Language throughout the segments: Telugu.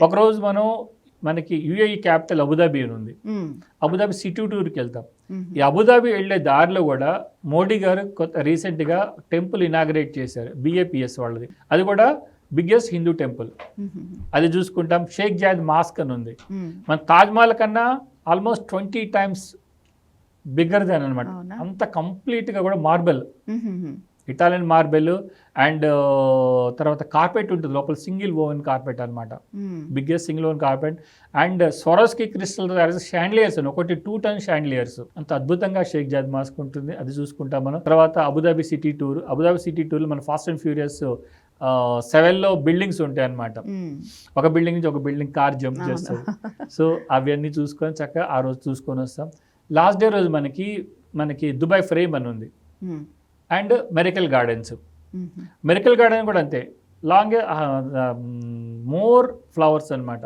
ఒకరోజు మనకి యుఏఈ క్యాపిటల్ అబుదాబి అని ఉంది. అబుదాబి సిటీ టూర్కి వెళ్తాం. ఈ అబుదాబి వెళ్ళే దారిలో కూడా మోడీ గారు రీసెంట్గా టెంపుల్ ఇనాగ్రేట్ చేశారు, బిఏపిఎస్ వాళ్ళది. అది కూడా బిగ్గెస్ట్ హిందూ టెంపుల్. అది చూసుకుంటాం. షేక్ జాద్ మాస్క్ అని ఉంది. మన తాజ్మహల్ కన్నా ఆల్మోస్ట్ 20 times బిగ్గర్ దాన్ అనమాట. అంత కంప్లీట్గా కూడా మార్బెల్, ఇటాలియన్ మార్బెల్ అండ్ తర్వాత కార్పెట్ ఉంటుంది లోపల, సింగిల్ ఓవెన్ కార్పెట్ అనమాట, biggest single woven carpet. And Swarovski crystal chandeliers అని ఒకటి 2 ton షాండ్లియర్స్. అంత అద్భుతంగా షేక్ జాద్ మాస్క్ ఉంటుంది. అది చూసుకుంటాం మనం. తర్వాత Abu Dhabi city tour. Abu Dhabi city టూర్లో మన ఫాస్ట్ అండ్ ఫ్యూరియస్ 7లో బిల్డింగ్స్ ఉంటాయి అన్నమాట. ఒక బిల్డింగ్ నుంచి ఒక బిల్డింగ్ కార్ జంప్ చేస్తుంది. సో అవన్నీ చూసుకొని చక్కగా ఆ రోజు చూసుకొని వస్తాం. లాస్ట్ డే రోజు మనకి దుబాయ్ ఫ్రేమ్ అని ఉంది and miracle gardens. Miracle garden కూడా అంతే, లాంగ్ మోర్ ఫ్లవర్స్ అనమాట.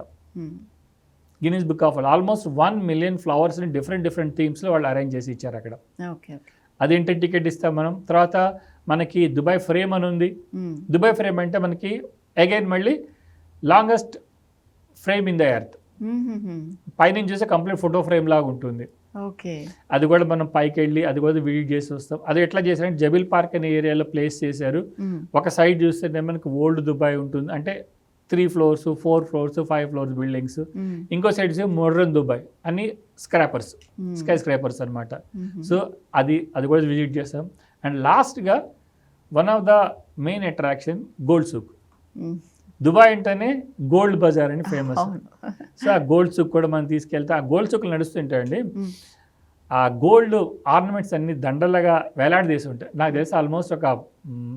Guinness book of almost 1 million ఫ్లవర్స్ని డిఫరెంట్ థీమ్స్లో వాళ్ళు అరేంజ్ చేసి ఇచ్చారు అక్కడ. అదేంటి టికెట్ ఇస్తాం మనం. తర్వాత మనకి దుబాయ్ ఫ్రేమ్ అని ఉంది. దుబాయ్ ఫ్రేమ్ అంటే మనకి అగైన్ మళ్ళీ longest frame in the earth. పైనుంచి చూస్తే కంప్లీట్ ఫోటో ఫ్రేమ్ లాగా ఉంటుంది. అది కూడా మనం పైకి వెళ్ళి అది కూడా విజిట్ చేసి వస్తాం. అది ఎట్లా చేశారంటే జబిల్ పార్క్ అనే ఏరియాలో ప్లేస్ చేశారు. ఒక సైడ్ చూస్తే మనకి ఓల్డ్ దుబాయ్ ఉంటుంది, అంటే 3 floors 4 floors 5 floors బిల్డింగ్స్. ఇంకో సైడ్ చూస్తే మోడర్న్ దుబాయ్ అని స్కై స్క్రాపర్స్ అనమాట. సో అది కూడా విజిట్ చేస్తాం. అండ్ లాస్ట్గా one of the main attraction gold souk. Dubai అంటేనే గోల్డ్ బజార్ అని ఫేమస్. సో ఆ గోల్డ్ సూక్ కూడా మనం తీసుకెళ్తే ఆ గోల్డ్ సూక్లు నడుస్తుంటాయండి. ఆ గోల్డ్ ఆర్నమెంట్స్ అన్ని దండలుగా వేలాడదీసి ఉంటాయి. నాకు తెలిసి ఆల్మోస్ట్ ఒక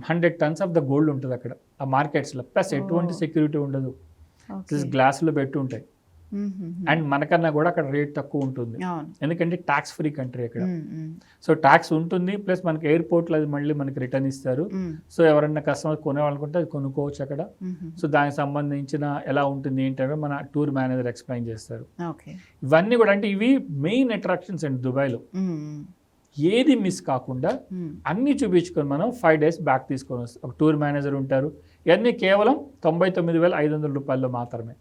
100 tons ఆఫ్ ద గోల్డ్ ఉంటుంది అక్కడ ఆ మార్కెట్స్లో. ప్లస్ ఎటువంటి సెక్యూరిటీ ఉండదు, గ్లాసులో పెట్టి ఉంటాయి. అండ్ మనకన్నా కూడా అక్కడ రేట్ తక్కువ ఉంటుంది, ఎందుకంటే ట్యాక్స్ ఫ్రీ కంట్రీ అక్కడ. సో ట్యాక్స్ ఉంటుంది, ప్లస్ మనకి ఎయిర్పోర్ట్లో అది మళ్ళీ మనకి రిటర్న్ ఇస్తారు. సో ఎవరన్నా కస్టమర్ కొనేవాళ్ళనుకుంటే అది కొనుక్కోవచ్చు అక్కడ. సో దానికి సంబంధించిన ఎలా ఉంటుంది ఏంటంటే మన టూర్ మేనేజర్ ఎక్స్ప్లెయిన్ చేస్తారు. ఇవన్నీ కూడా అంటే ఇవి మెయిన్ అట్రాక్షన్స్ అండి దుబాయ్లో. ఏది మిస్ కాకుండా అన్నీ చూపించుకొని మనం 5 days బ్యాక్ తీసుకొని వస్తాం. ఒక టూర్ మేనేజర్ ఉంటారు. ఇవన్నీ కేవలం 99,500 రూపాయల్లో మాత్రమే.